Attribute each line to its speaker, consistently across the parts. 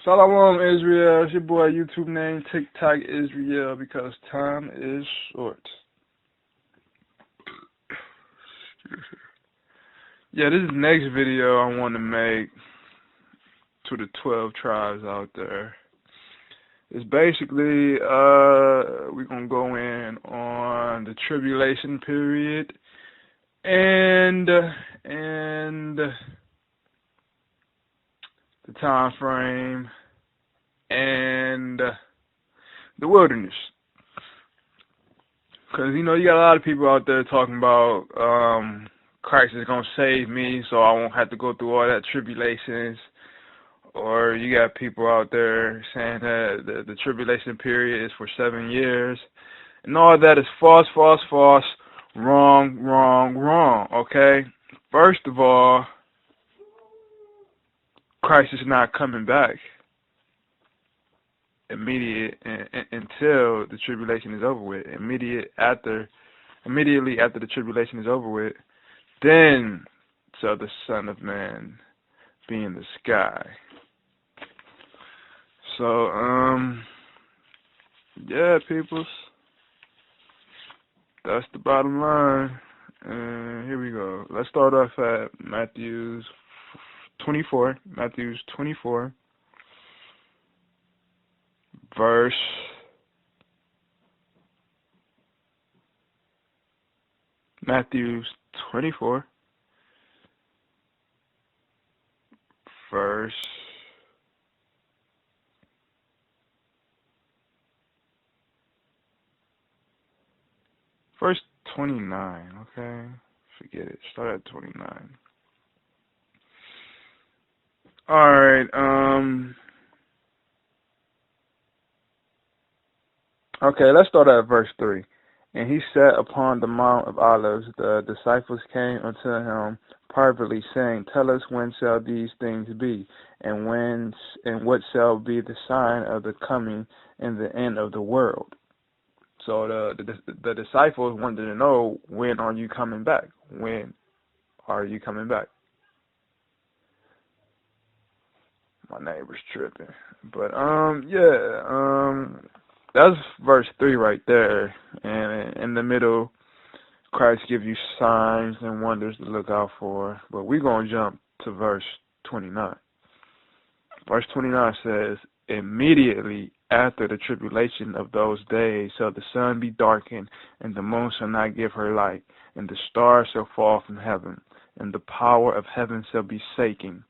Speaker 1: Shalom Israel, it's your boy YouTube name TikTok Israel because time is short. Yeah, this is the next video I want to make to the 12 tribes out there. It's basically, we're going to go in on the tribulation period and the time frame and the wilderness. Because, you got a lot of people out there talking about Christ is going to save me so I won't have to go through all that tribulations. Or you got people out there saying that the tribulation period is for 7 years. And all that is false, false, false, wrong, wrong, wrong, okay? First of all, Christ is not coming back until the tribulation is over with. Immediately after the tribulation is over with, then shall the Son of Man be in the sky. So, yeah, peoples, that's the bottom line. And here we go. Let's start off at Matthew 24, verse 29, okay? Forget it. Start at 29. Alright, okay, let's start at verse 3. And he sat upon the Mount of Olives. The disciples came unto him privately, saying, Tell us, when shall these things be? And what shall be the sign of the coming and the end of the world? So the disciples wanted to know, when are you coming back? When are you coming back? My neighbor's tripping. But, that's verse 3 right there. And in the middle, Christ gives you signs and wonders to look out for. But we're going to jump to verse 29. Verse 29 says, Immediately after the tribulation of those days shall the sun be darkened, and the moon shall not give her light, and the stars shall fall from heaven, and the power of heaven shall be shaken.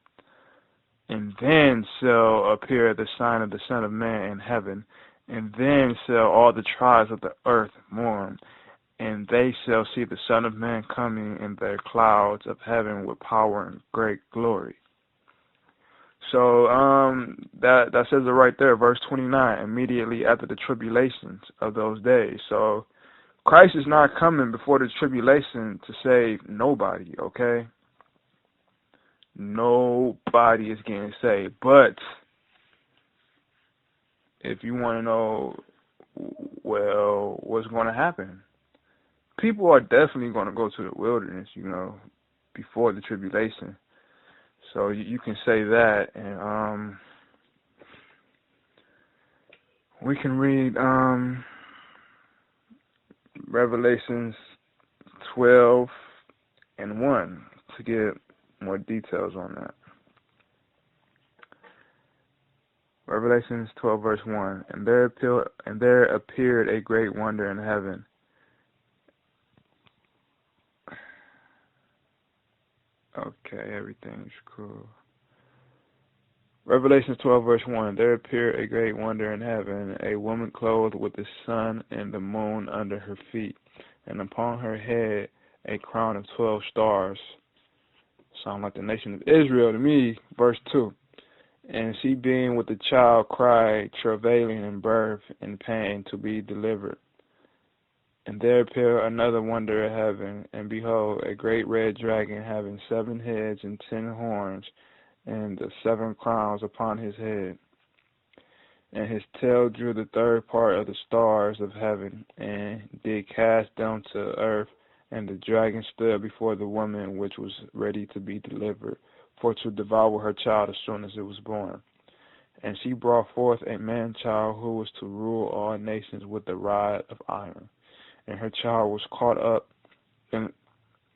Speaker 1: And then shall appear the sign of the Son of Man in heaven, and then shall all the tribes of the earth mourn, and they shall see the Son of Man coming in their clouds of heaven with power and great glory. So that says it right there, verse 29, immediately after the tribulations of those days. So Christ is not coming before the tribulation to save nobody, okay? Nobody is getting saved. But if you want to know, well, what's going to happen? People are definitely going to go to the wilderness, before the tribulation. So you can say that, and we can read Revelations 12 and 1 to get more details on that. Revelations 12 verse 1, and there appeared a great wonder in heaven. Okay, everything's cool. Revelation 12 verse 1, there appeared a great wonder in heaven, a woman clothed with the sun and the moon under her feet, and upon her head a crown of 12 stars. Sound like the nation of Israel to me. Verse 2, and she being with the child cried, travailing in birth and pain to be delivered. And there appeared another wonder in heaven, and behold, a great red dragon having 7 heads and 10 horns, and 7 crowns upon his head. And his tail drew the third part of the stars of heaven, and did cast down to earth. And the dragon stood before the woman which was ready to be delivered, for to devour her child as soon as it was born. And she brought forth a man-child who was to rule all nations with a rod of iron. And her child was caught up, and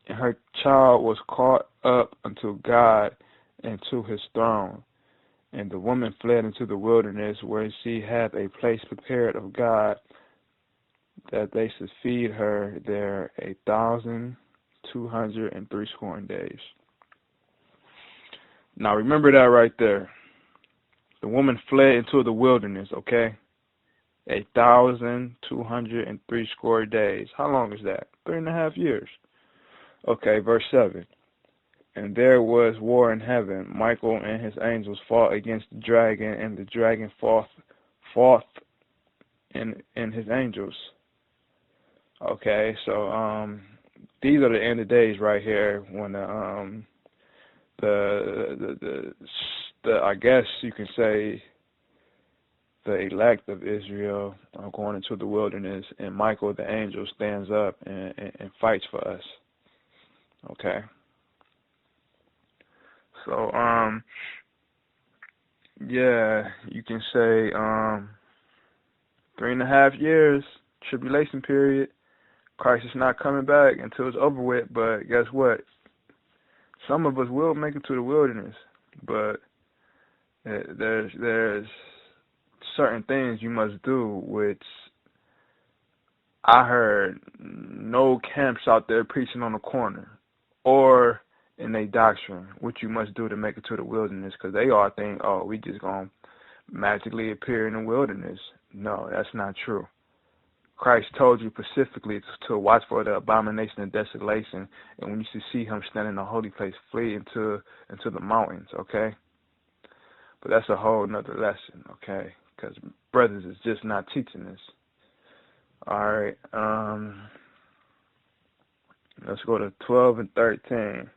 Speaker 1: her child was caught up unto God and to his throne. And the woman fled into the wilderness, where she had a place prepared of God, that they should feed her there 1,260 days. Now remember that right there. The woman fled into the wilderness, okay? 1,260 days. How long is that? 3.5 years. Okay, verse 7. And there was war in heaven. Michael and his angels fought against the dragon, and the dragon fought in his angels. Okay, so these are the end of days right here, when the I guess you can say the elect of Israel are going into the wilderness, and Michael the angel stands up and fights for us. Okay. So yeah, you can say 3.5 years, tribulation period. Christ is not coming back until it's over with, but guess what? Some of us will make it to the wilderness, but there's certain things you must do, which I heard no camps out there preaching on the corner or in their doctrine, what you must do to make it to the wilderness, because they all think, oh, we just going to magically appear in the wilderness. No, that's not true. Christ told you specifically to watch for the abomination of desolation, and when you see him standing in the holy place, flee into the mountains, okay? But that's a whole nother lesson, okay? Because brothers is just not teaching this. All right, let's go to 12 and 13.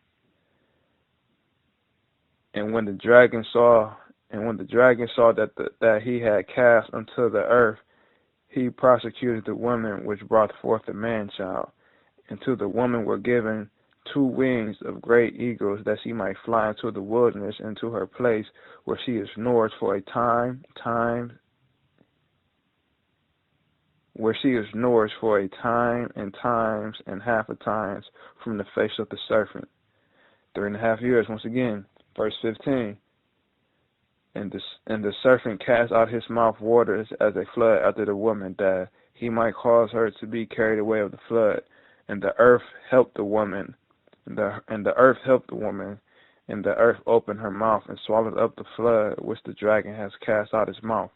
Speaker 1: And when the dragon saw that he had cast unto the earth, he prosecuted the woman which brought forth the man-child. And to the woman were given 2 wings of great eagles, that she might fly into the wilderness, into her place, where she is nourished for a time and times and half a times from the face of the serpent. 3.5 years, once again. Verse 15. And the serpent cast out his mouth waters as a flood after the woman, that he might cause her to be carried away of the flood. And the earth helped the woman. And the earth helped the woman. And the earth opened her mouth and swallowed up the flood which the dragon has cast out his mouth.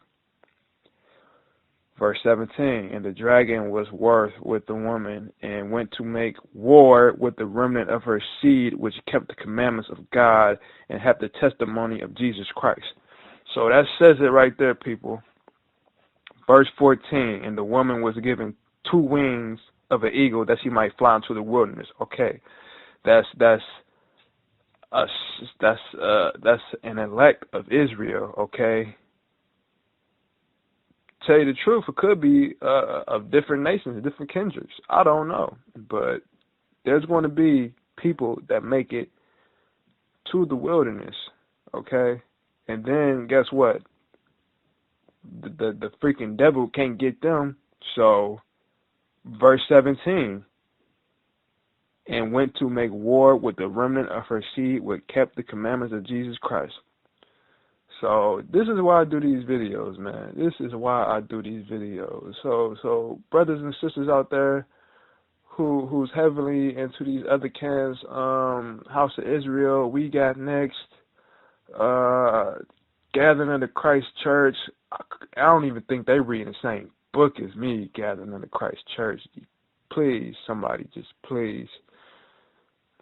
Speaker 1: Verse 17. And the dragon was wroth with the woman, and went to make war with the remnant of her seed, which kept the commandments of God and have the testimony of Jesus Christ. So that says it right there, people. Verse 14. And the woman was given 2 wings of an eagle, that she might fly into the wilderness. Okay, that's an elect of Israel. Okay. Tell you the truth, it could be of different nations, different kindreds. I don't know, but there's going to be people that make it to the wilderness, okay? And then guess what? The freaking devil can't get them. So, verse 17, and went to make war with the remnant of her seed, which kept the commandments of Jesus Christ. So this is why I do these videos, man. This is why I do these videos. So brothers and sisters out there who's heavily into these other camps, House of Israel, We Got Next, Gathering of the Christ Church. I don't even think they read the same book as me, Gathering of the Christ Church. Please, somebody, just please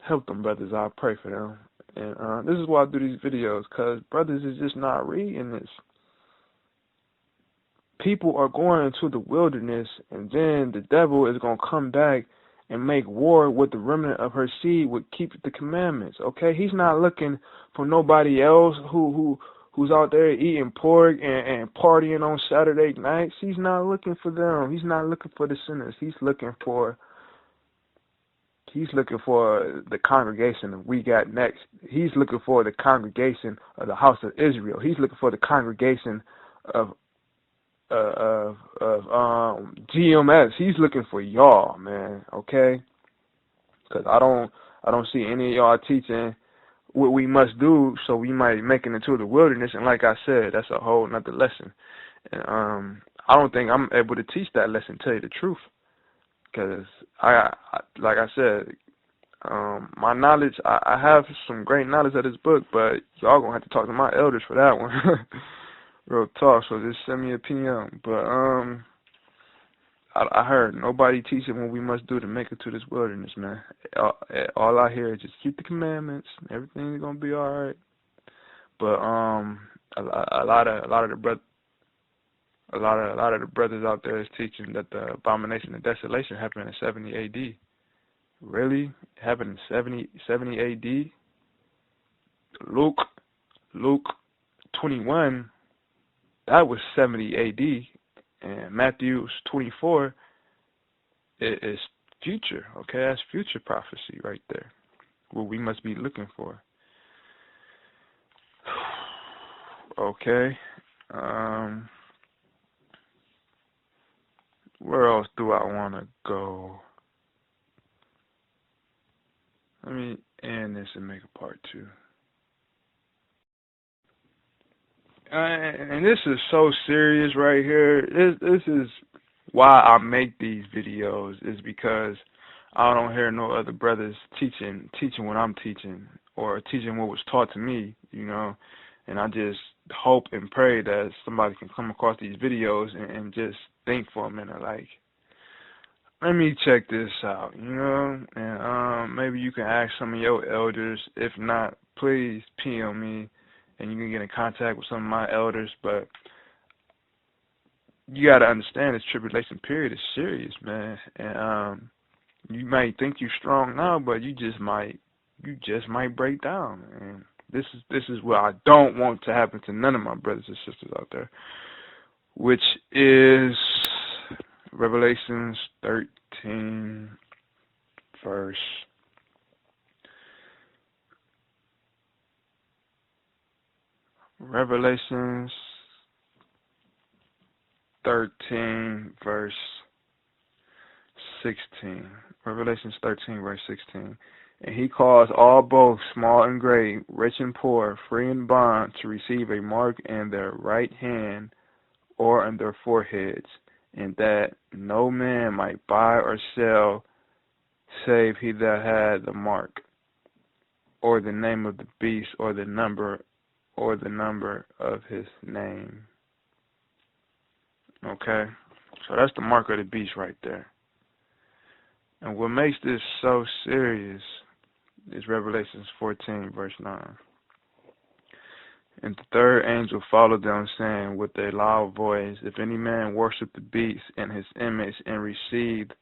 Speaker 1: help them brothers. I pray for them. And this is why I do these videos, because brothers is just not reading this. People are going into the wilderness, and then the devil is going to come back and make war with the remnant of her seed, would keep the commandments, okay? He's not looking for nobody else who's out there eating pork and partying on Saturday nights. He's not looking for them. He's not looking for the sinners. He's looking for He's looking for the congregation of We Got Next. He's looking for the congregation of the House of Israel. He's looking for the congregation of GMS. He's looking for y'all, man. Okay, because I don't see any of y'all teaching what we must do, so we might make it into the wilderness. And like I said, that's a whole nother lesson. And I don't think I'm able to teach that lesson. Tell you the truth, because I like I said, my knowledge. I have some great knowledge of this book, but y'all gonna have to talk to my elders for that one. Real talk. So just send me a PM. But I heard nobody teaching what we must do to make it to this wilderness, man. All I hear is just keep the commandments. Everything's gonna be all right. But a lot of the brothers out there is teaching that the abomination of desolation happened in 70 A.D. Really? It happened in 70 A.D. Luke 21. That was 70 A.D. And Matthew 24 is future. Okay, that's future prophecy right there. What we must be looking for. Okay. Where else do I want to go? Let me end this and make a part 2. And this is so serious right here. This is why I make these videos, is because I don't hear no other brothers teaching what I'm teaching, or teaching what was taught to me, and I just hope and pray that somebody can come across these videos and just think for a minute, like, let me check this out, and maybe you can ask some of your elders. If not, please PM me, and you can get in contact with some of my elders. But you got to understand, this tribulation period is serious, man. And you might think you're strong now, but you just might break down. And this is what I don't want to happen to none of my brothers and sisters out there, which is Revelations 13, verse 16. Revelations 13, verse 16. And he caused all, both small and great, rich and poor, free and bond, to receive a mark in their right hand or on their foreheads, and that no man might buy or sell save he that had the mark, or the name of the beast, or the number of his name. Okay? So that's the mark of the beast right there. And what makes this so serious is Revelations 14, verse 9. And the third angel followed them, saying with a loud voice, if any man worship the beast and his image, and receives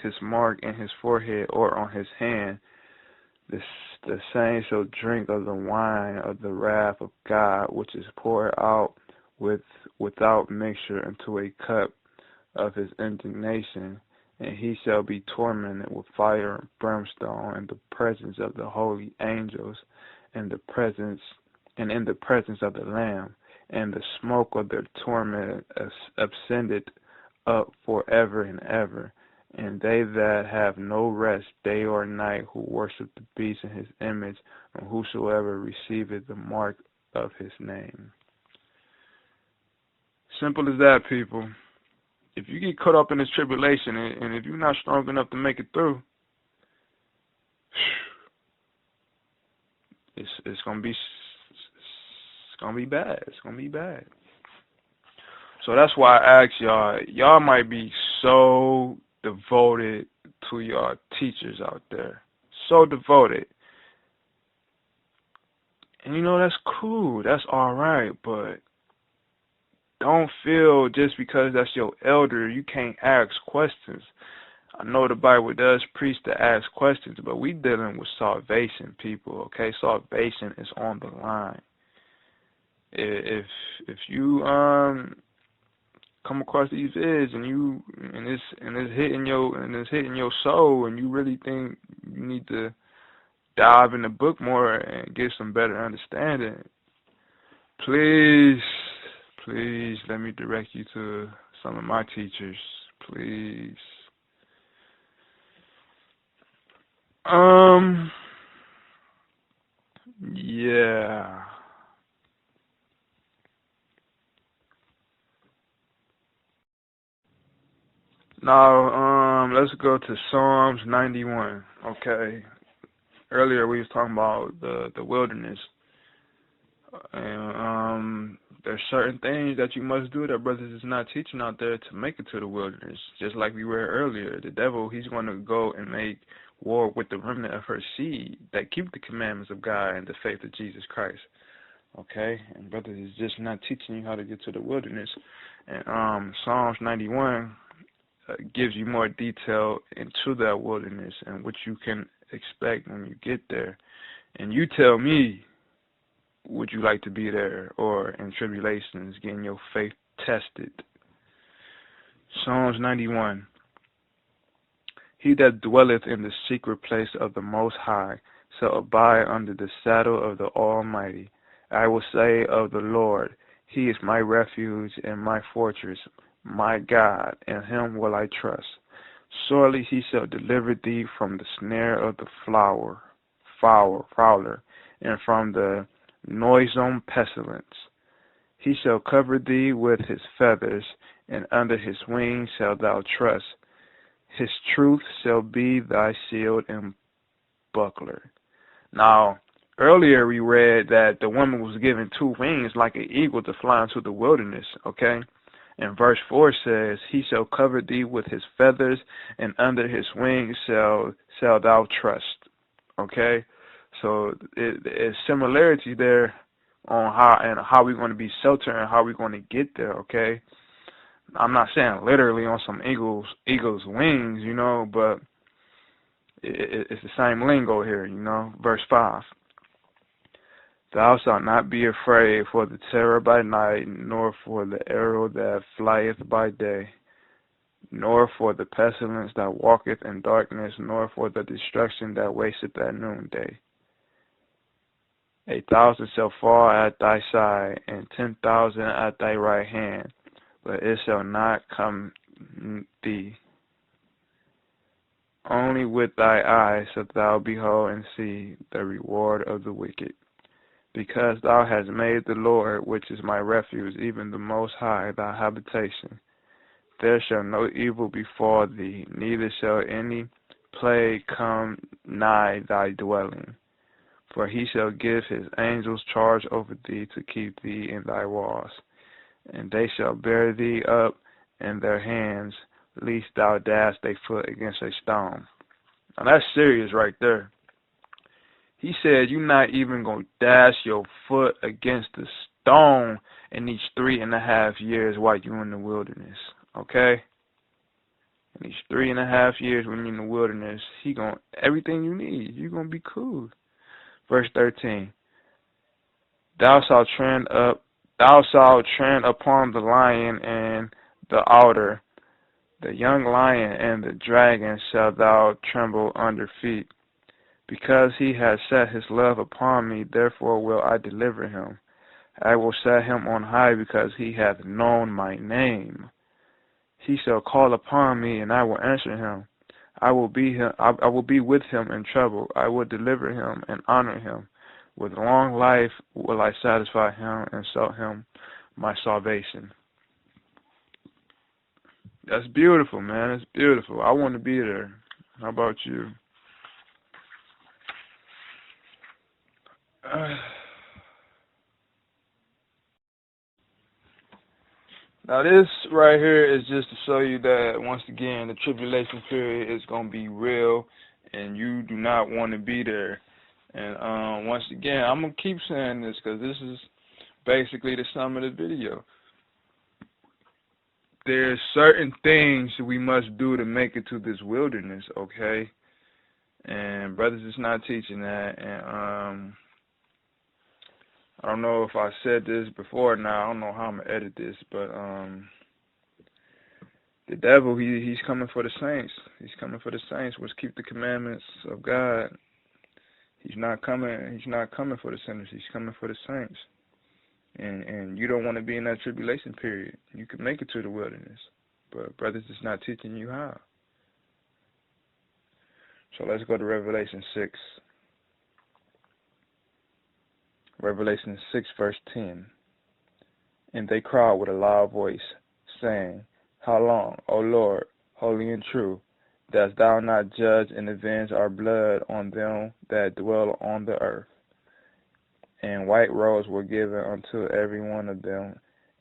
Speaker 1: his mark in his forehead or on his hand, the same shall drink of the wine of the wrath of God, which is poured out without mixture into a cup of his indignation, and he shall be tormented with fire and brimstone in the presence of the holy angels, and in the presence of the Lamb, and the smoke of their torment ascended up forever and ever. And they that have no rest day or night, who worship the beast in his image, and whosoever receiveth the mark of his name. Simple as that, people. If you get caught up in this tribulation, and if you're not strong enough to make it through, it's gonna be bad. It's gonna be bad. So that's why I ask y'all might be so devoted to your teachers out there. So devoted. And that's cool. That's alright, but don't feel just because that's your elder, you can't ask questions. I know the Bible does preach to ask questions, but we dealing with salvation, people, okay? Salvation is on the line. If you come across these vids and it's hitting your soul, and you really think you need to dive in the book more and get some better understanding, please, please let me direct you to some of my teachers, please. Yeah. Now, let's go to Psalms 91. Okay. Earlier we was talking about the wilderness, and there's certain things that you must do that brothers is not teaching out there to make it to the wilderness. Just like we read earlier, the devil, he's going to go and make war with the remnant of her seed that keep the commandments of God and the faith of Jesus Christ. Okay, and brothers is just not teaching you how to get to the wilderness. And Psalms 91 gives you more detail into that wilderness and what you can expect when you get there. And you tell me, would you like to be there or in tribulations, getting your faith tested? Psalms 91. He that dwelleth in the secret place of the Most High shall abide under the shadow of the Almighty. I will say of the Lord, He is my refuge and my fortress, my God, in Him will I trust. Surely He shall deliver thee from the snare of the fowler, and from the noisome pestilence. He shall cover thee with His feathers, and under His wings shalt thou trust. His truth shall be thy shield and buckler. Now, earlier we read that the woman was given 2 wings like an eagle to fly into the wilderness, okay? And verse 4 says, He shall cover thee with His feathers, and under His wings shall thou trust, okay? So it's similarity there on how we're going to be sheltered and how we're going to get there, okay? I'm not saying literally on some eagle's wings, but it's the same lingo here, Verse 5. Thou shalt not be afraid for the terror by night, nor for the arrow that flieth by day, nor for the pestilence that walketh in darkness, nor for the destruction that wasteth at noonday. 1,000 shall fall at thy side, and 10,000 at thy right hand, but it shall not come thee. Only with thy eyes shalt thou behold and see the reward of the wicked. Because thou hast made the Lord, which is my refuge, even the Most High, thy habitation, there shall no evil befall thee, neither shall any plague come nigh thy dwelling. For He shall give His angels charge over thee to keep thee in thy walls. And they shall bear thee up in their hands, lest thou dash thy foot against a stone. Now that's serious right there. He said you're not even going to dash your foot against the stone in these 3.5 years while you're in the wilderness, okay? In these 3.5 years when you're in the wilderness, He going everything you need. You're going to be cool. Verse 13. Thou shalt tread upon the lion and the otter, the young lion and the dragon shalt thou tremble under feet. Because He has set His love upon me, therefore will I deliver him. I will set him on high, because he hath known my name. He shall call upon me, and I will answer him. I will be with him in trouble. I will deliver him and honor him. With long life will I satisfy him and show him my salvation. That's beautiful, man. It's beautiful. I want to be there. How about you? Now this right here is just to show you that, once again, the tribulation period is going to be real, and you do not want to be there. And once again, I'm going to keep saying this, because this is basically the sum of the video. There's certain things we must do to make it to this wilderness, okay? And brothers is not teaching that. And I don't know if I said this before now. I don't know how I'm going to edit this, but The devil, he's coming for the saints. He's coming for the saints, which keep the commandments of God. He's not coming for the sinners. He's coming for the saints. And you don't want to be in that tribulation period. You can make it to the wilderness, but brothers is not teaching you how. So let's go to Revelation 6. Revelation 6, verse 10. And they cried with a loud voice, saying, How long, O Lord, holy and true, dost thou not judge and avenge our blood on them that dwell on the earth? And white robes were given unto every one of them,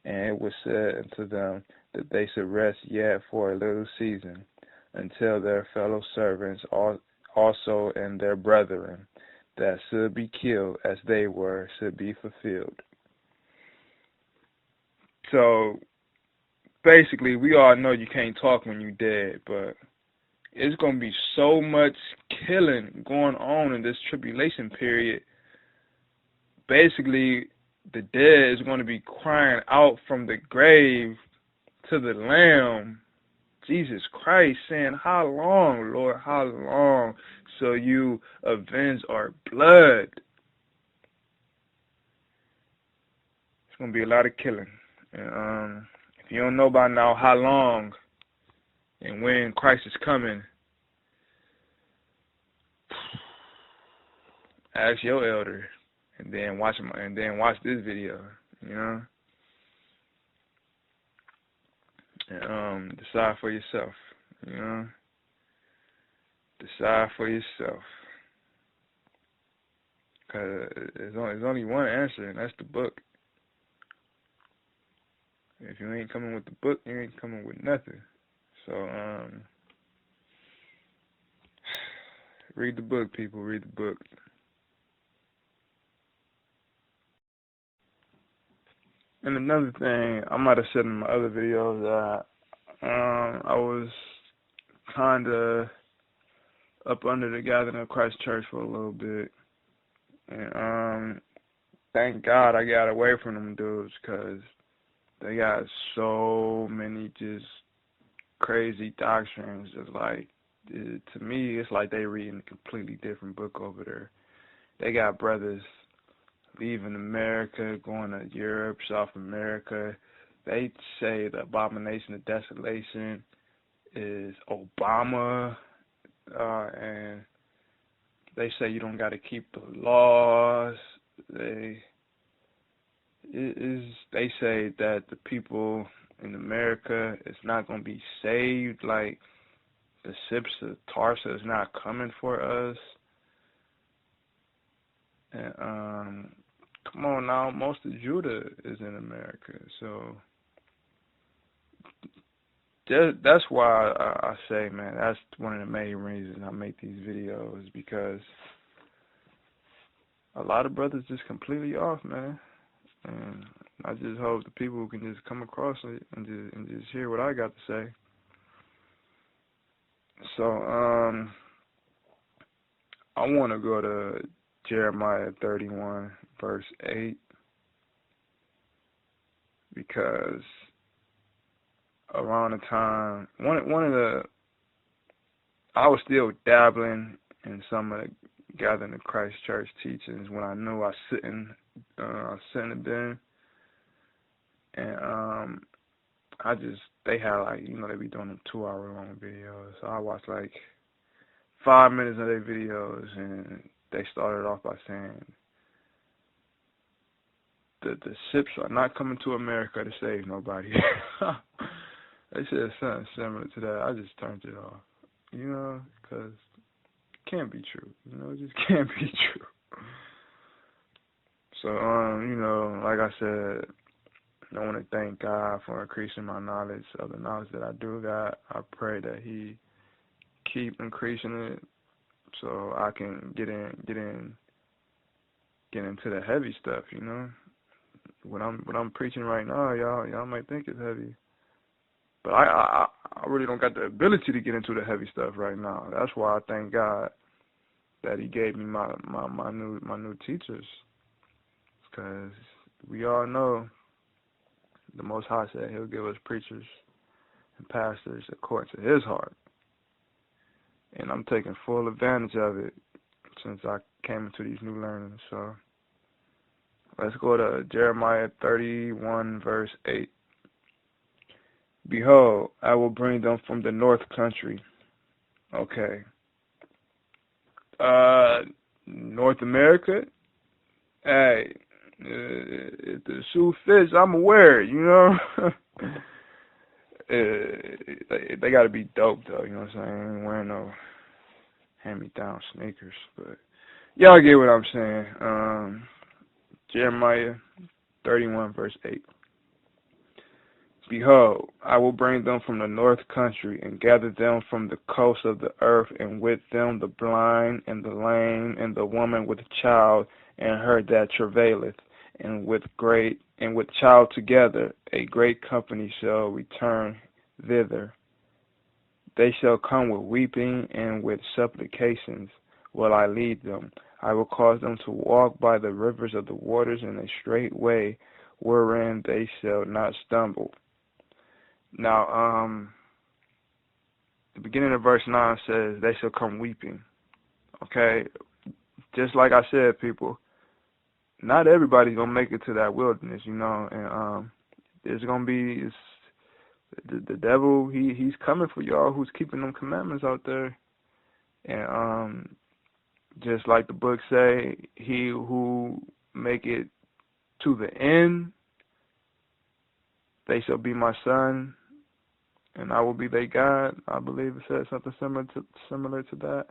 Speaker 1: and it was said unto them that they should rest yet for a little season, until their fellow servants also and their brethren that should be killed as they were should be fulfilled. So basically, we all know you can't talk when you're dead, but it's going to be so much killing going on in this tribulation period. Basically, the dead is going to be crying out from the grave to the Lamb, Jesus Christ, saying, How long, Lord, how long shall you avenge our blood? It's going to be a lot of killing. And if you don't know by now how long and when Christ is coming, ask your elder. And then watch this video, you know, and decide for yourself, you know, decide for yourself, cause there's only one answer, and that's the book. If you ain't coming with the book, you ain't coming with nothing. So read the book, people. Read the book. And another thing, I might have said in my other videos that I was kind of up under the Gathering of Christ Church for a little bit. And thank God I got away from them dudes, because they got so many just crazy doctrines. It's like, to me, it's like they reading a completely different book over there. They got brothers leaving America, going to Europe, South America. They say the abomination of desolation is Obama, and they say you don't got to keep the laws. They say that the people in America is not going to be saved, like the ships of Tarsa is not coming for us. And come on now, most of Judah is in America, so that's why I say, man, that's one of the main reasons I make these videos, because a lot of brothers just completely off, man. And I just hope the people can just come across it and just hear what I got to say. So I want to go to Jeremiah 31, verse 8, because around the time, I was still dabbling in some of the Gathering of Christ Church teachings when I knew I shouldn't have been. And they had, like, you know, they be doing them 2-hour long videos. So I watched like 5 minutes of their videos, and they started off by saying that the ships are not coming to America to save nobody. They said something similar to that. I just turned it off, you know, because it can't be true. You know, it just can't be true. So, you know, like I said, I want to thank God for increasing my knowledge of the knowledge that I do got. I pray that He keep increasing it so I can get into the heavy stuff, you know. What I'm preaching right now, y'all might think it's heavy, but I really don't got the ability to get into the heavy stuff right now. That's why I thank God that He gave me my new teachers, because we all know the Most High said He'll give us preachers and pastors according to his heart. And I'm taking full advantage of it since I came into these new learnings. So let's go to Jeremiah 31, verse 8. Behold, I will bring them from the north country. Okay. North America? Hey, if the shoe fits, I'm aware, you know? They gotta be dope, though, you know what I'm saying? I ain't wearing no hand-me-down sneakers, but y'all get what I'm saying. Jeremiah 31, verse 8. Behold, I will bring them from the north country, and gather them from the coast of the earth, and with them the blind, and the lame, and the woman with child, and her that travaileth, and with child together, a great company shall return thither. They shall come with weeping, and with supplications will I lead them. I will cause them to walk by the rivers of the waters in a straight way, wherein they shall not stumble. Now, the beginning of verse 9 says, they shall come weeping. Okay? Just like I said, people, not everybody's going to make it to that wilderness, you know, and there's going to be, the devil, he's coming for y'all who's keeping them commandments out there. And just like the book say, he who make it to the end, they shall be my son, and I will be their God. I believe it says something similar to that.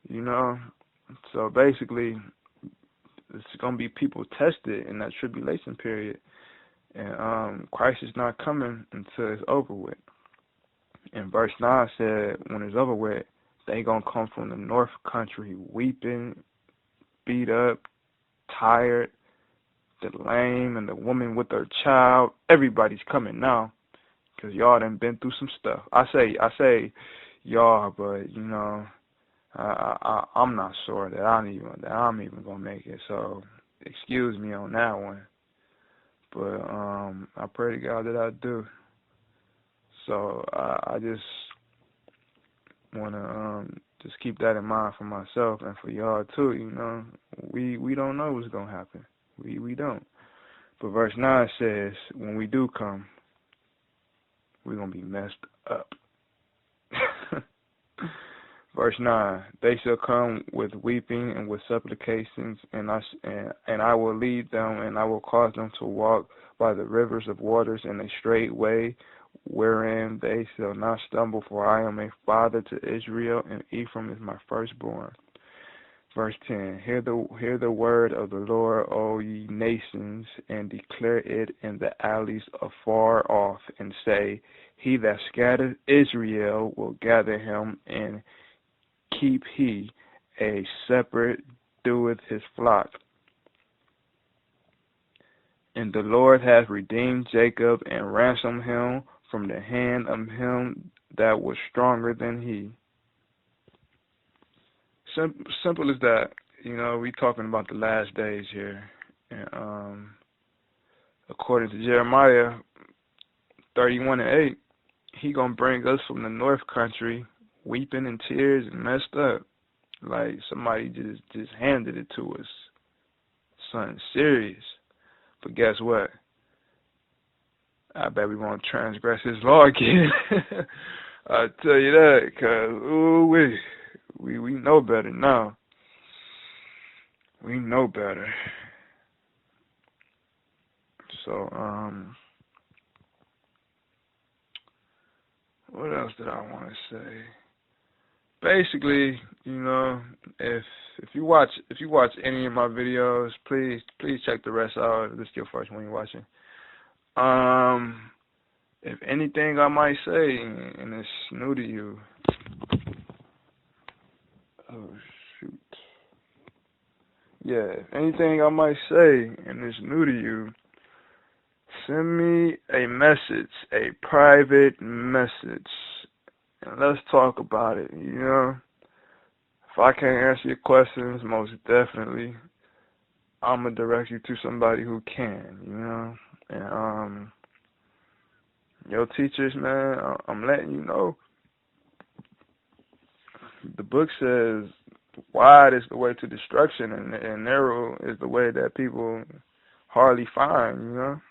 Speaker 1: You know, so basically, it's going to be people tested in that tribulation period, and Christ is not coming until it's over with. And verse 9 said, when it's over with, they going to come from the north country weeping, beat up, tired, the lame, and the woman with her child. Everybody's coming now, because y'all done been through some stuff. I say y'all, but, you know, I'm not sure that I'm even going to make it. So, excuse me on that one. But I pray to God that I do. So, I just want to just keep that in mind for myself and for y'all too, you know. We don't know what's going to happen. We don't. But verse 9 says, when we do come, we're going to be messed up. Verse 9, they shall come with weeping and with supplications, and I will lead them, and I will cause them to walk by the rivers of waters in a straight way, wherein they shall not stumble, for I am a father to Israel, and Ephraim is my firstborn. Verse 10, hear the word of the Lord, O ye nations, and declare it in the alleys afar off, and say, he that scattered Israel will gather him, and keep he a separate doeth his flock. And the Lord hath redeemed Jacob, and ransomed him from the hand of him that was stronger than he. Simple as that. You know, we talking about the last days here. And according to Jeremiah 31 and 8, he gonna bring us from the north country weeping in tears and messed up. Like somebody just handed it to us. Something serious. But guess what? I bet we won't transgress his law again. I tell you that, because we know better now. We know better. So, what else did I want to say? Basically, you know, if you watch any of my videos, please check the rest out. This is your first one you're watching. If anything I might say and it's new to you, oh shoot, yeah, if anything I might say and it's new to you, send me a message, a private message, and let's talk about it, you know. If I can't answer your questions, most definitely, I'm going to direct you to somebody who can, you know. And, Your teachers, man, I'm letting you know. The book says wide is the way to destruction, and narrow is the way that people hardly find, you know?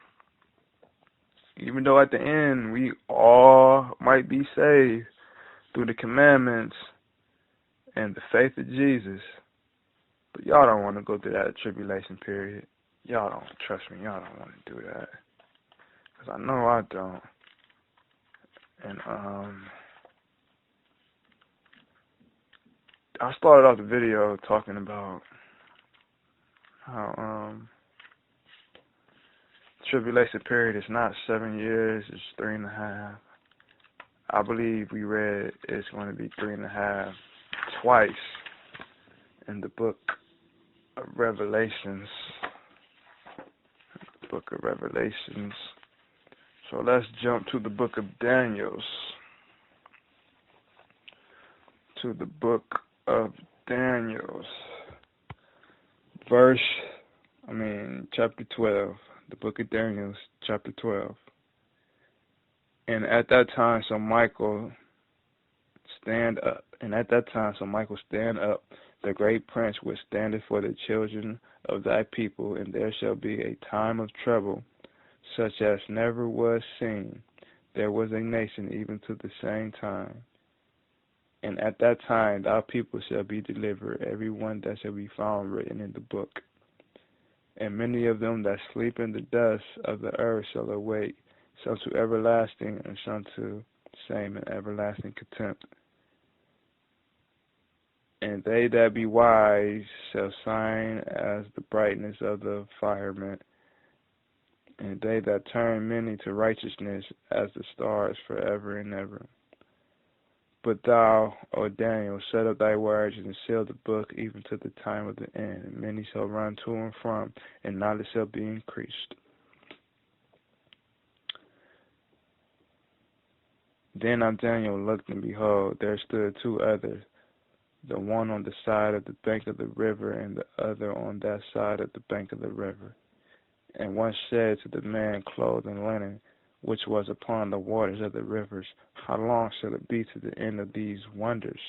Speaker 1: Even though at the end we all might be saved through the commandments and the faith of Jesus, but y'all don't want to go through that tribulation period. Y'all don't, trust me, y'all don't want to do that. Because I know I don't. And, I started off the video talking about how, tribulation period is not 7 years, it's 3.5. I believe we read it's going to be 3.5 twice in the book of Revelations. Book of Revelations. So let's jump to the book of Daniel. To the book of Daniel. Chapter 12. The book of Daniel, chapter 12. And at that time, so Michael stand up. The great prince which standeth for the children of thy people, and there shall be a time of trouble, such as never was seen. There was a nation even to the same time. And at that time thy people shall be delivered, every one that shall be found written in the book. And many of them that sleep in the dust of the earth shall awake, some to everlasting, and some to shame and everlasting contempt. And they that be wise shall shine as the brightness of the firmament, and they that turn many to righteousness as the stars forever and ever. But thou, O Daniel, set up thy words and seal the book even to the time of the end. And many shall run to and from, and knowledge shall be increased. Then I, Daniel, looked, and behold, there stood two others, the one on the side of the bank of the river, and the other on that side of the bank of the river. And one said to the man clothed in linen, which was upon the waters of the rivers, how long shall it be to the end of these wonders?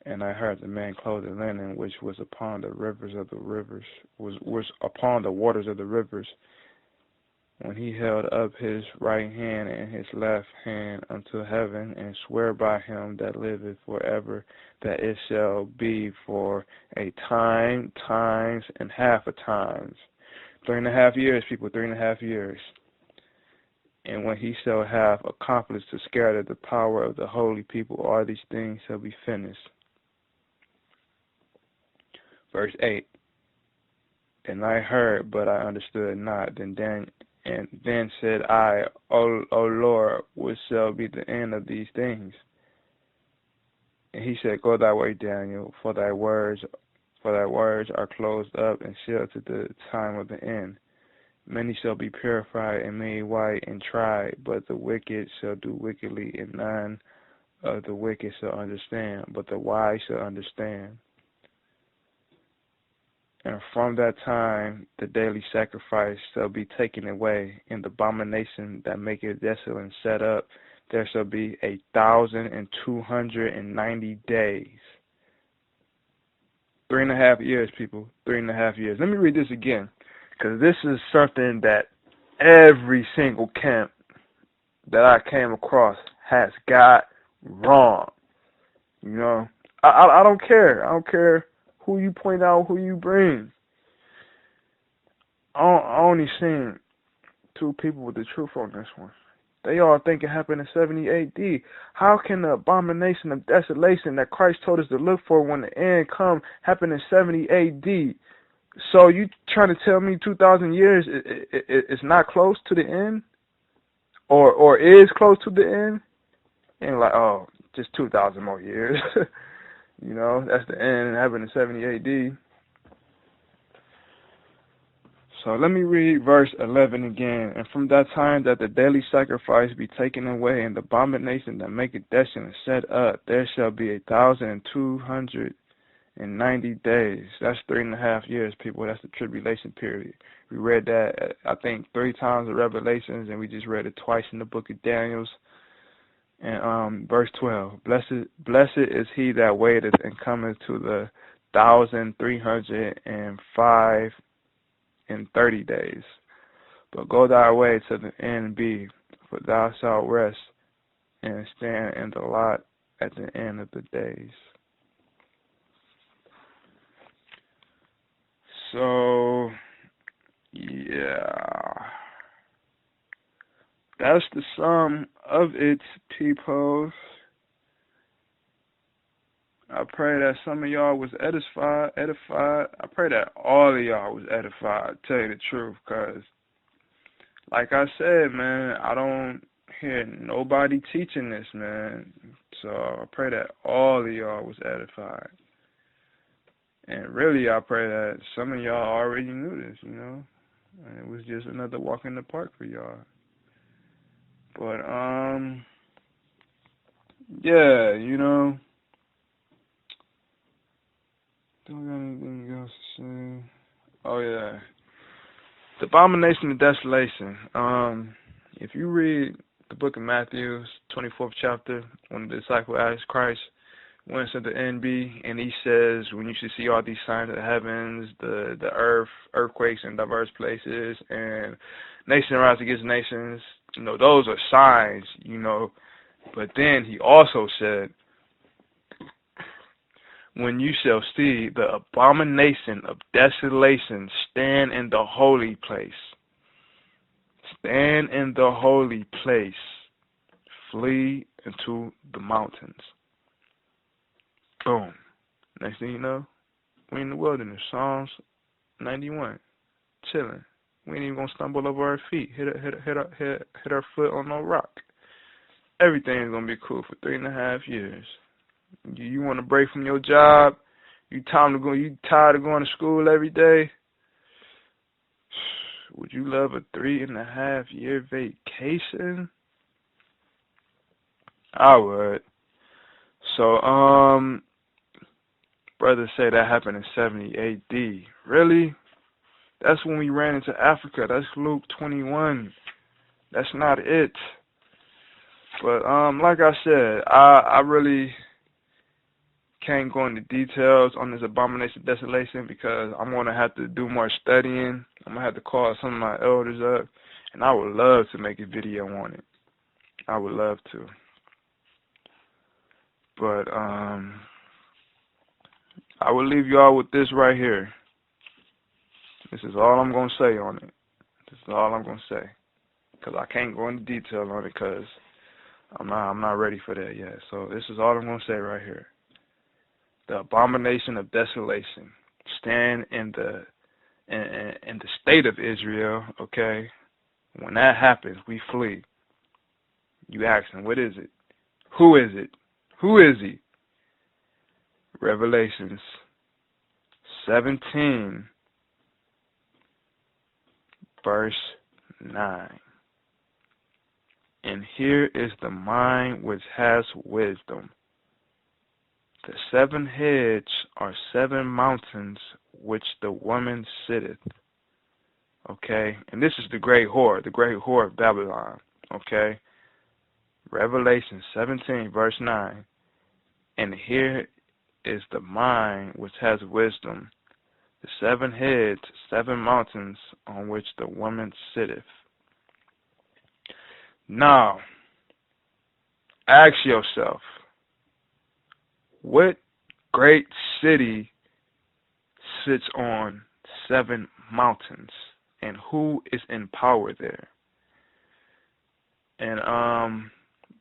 Speaker 1: And I heard the man clothed in linen, which was upon the rivers of the rivers, was upon the waters of the rivers, when he held up his right hand and his left hand unto heaven, and swear by him that liveth forever, that it shall be for a time, times, and half a times. 3.5 years, people, 3.5 years. And when he shall have accomplished to scatter the power of the holy people, all these things shall be finished. Verse 8. And I heard, but I understood not. Then said I, O Lord, what shall be the end of these things? And he said, Go thy way, Daniel, for thy words are closed up and sealed to the time of the end. Many shall be purified and made white and tried, but the wicked shall do wickedly, and none of the wicked shall understand, but the wise shall understand. And from that time the daily sacrifice shall be taken away, and the abomination that maketh desolate set up. There shall be 1,290 days. 3.5 years, people. 3.5 years. Let me read this again, because this is something that every single camp that I came across has got wrong. You know, I don't care. I don't care who you point out, who you bring. I only seen two people with the truth on this one. They all think it happened in 70 AD. How can the abomination of desolation that Christ told us to look for when the end comes happen in 70 AD? So you trying to tell me 2,000 years is not close to the end? Or is close to the end? And like, oh, just 2,000 more years. You know, that's the end. It happened in 70 AD. So let me read verse 11 again. And from that time that the daily sacrifice be taken away, and the abomination that maketh desolate set up, there shall be 1,290 days. That's 3.5 years, people. That's the tribulation period. We read that, I think, 3 times in Revelations, and we just read it twice in the book of Daniel. And verse 12, blessed is he that waiteth and cometh to the 1,330 days. But go thy way to the end be, for thou shalt rest and stand in the lot at the end of the days. So, yeah, that's the sum of it, peoples. I pray that some of y'all was edified. I pray that all of y'all was edified, tell you the truth, because, like I said, man, I don't hear nobody teaching this, man. So I pray that all of y'all was edified. And really, I pray that some of y'all already knew this, you know, and it was just another walk in the park for y'all. But, yeah, you know, don't got anything else to say. Oh, yeah. The abomination of desolation. If you read the book of Matthew, 24th chapter, when the disciple asked Christ, whence shall the end be? And he says, when you should see all these signs of the heavens, the earth, earthquakes in diverse places, and nation rise against nations, you know, those are signs, you know. But then he also said, when you shall see the abomination of desolation stand in the holy place. Stand in the holy place. Flee into the mountains. Boom. Next thing you know, we in the wilderness. Psalms 91. Chilling. We ain't even gonna stumble over our feet. Hit our foot on no rock. Everything's gonna be cool for 3.5 years. You want to break from your job? You tired of going to school every day? Would you love a 3.5 year vacation? I would. So, brothers say that happened in 70 AD. Really? That's when we ran into Africa. That's Luke 21. That's not it. But, like I said, I really can't go into details on this abomination of desolation because I'm going to have to do more studying. I'm going to have to call some of my elders up, and I would love to make a video on it. I would love to. But I will leave y'all with this right here. This is all I'm going to say on it. This is all I'm going to say. Because I can't go into detail on it because I'm not ready for that yet. So this is all I'm going to say right here. The abomination of desolation. Stand in the state of Israel, okay? When that happens, we flee. You ask him, what is it? Who is it? Who is he? Revelations 17, verse 9. And here is the mind which has wisdom. The 7 heads are 7 mountains which the woman sitteth. Okay? And this is the great whore of Babylon. Okay? Revelation 17, verse 9. And here is the mind which has wisdom. The 7 heads, 7 mountains on which the woman sitteth. Now, ask yourself, what great city sits on 7 mountains, and who is in power there? And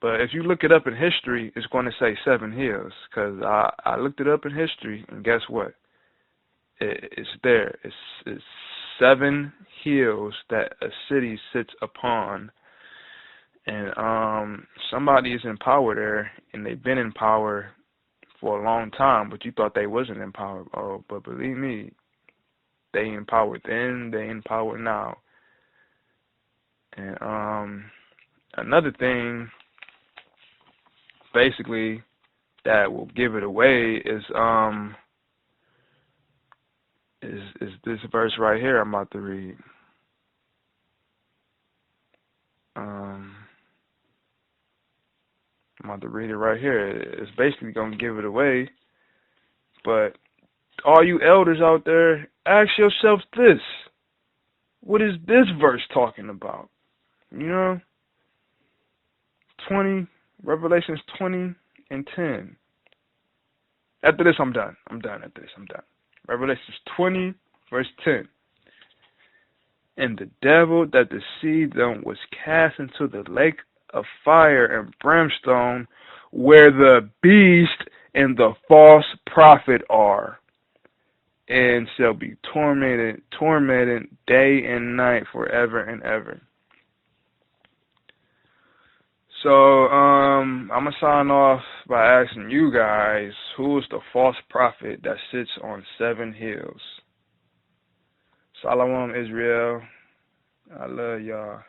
Speaker 1: but if you look it up in history, it's going to say 7 hills, because I looked it up in history, and guess what? It's there. It's 7 hills that a city sits upon, and somebody is in power there, and they've been in power for a long time, but you thought they wasn't in power. Oh, but believe me, they in power then, they in power now. And another thing, basically, that will give it away is this verse right here I'm about to read. I'm about to read it right here. It's basically going to give it away. But all you elders out there, ask yourself this. What is this verse talking about? You know? 20, Revelations 20 and 10. After this, I'm done. I'm done. Revelations 20, verse 10. And the devil that deceived them was cast into the lake of fire and brimstone, where the beast and the false prophet are, and shall be tormented day and night forever and ever. So, I'm going to sign off by asking you guys, who is the false prophet that sits on 7 hills? Shalom, Israel. I love y'all.